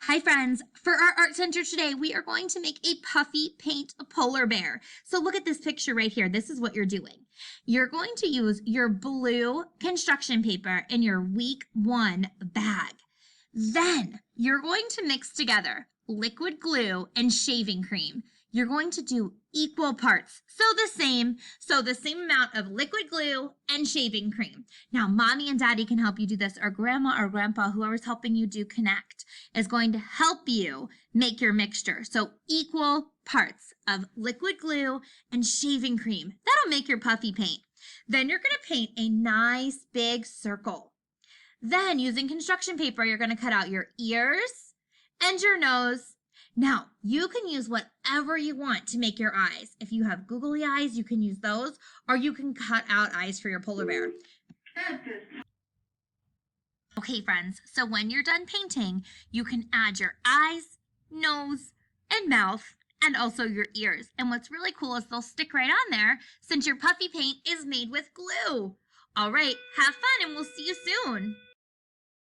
Hi friends, for our art center today, we are going to make a puffy paint polar bear. So look at this picture right here. This is what you're doing. You're going to use your blue construction paper in your week 1 bag. Then you're going to mix together liquid glue and shaving cream. You're going to do equal parts. So the same amount of liquid glue and shaving cream. Now, mommy and daddy can help you do this, or grandma or grandpa, whoever's helping you do Connect, is going to help you make your mixture. So equal parts of liquid glue and shaving cream. That'll make your puffy paint. Then you're going to paint a nice big circle. Then using construction paper, you're going to cut out your ears and your nose. Now, you can use whatever you want to make your eyes. If you have googly eyes, you can use those, or you can cut out eyes for your polar bear. Okay, friends, so when you're done painting, you can add your eyes, nose, and mouth, and also your ears. And what's really cool is they'll stick right on there since your puffy paint is made with glue. All right, have fun and we'll see you soon.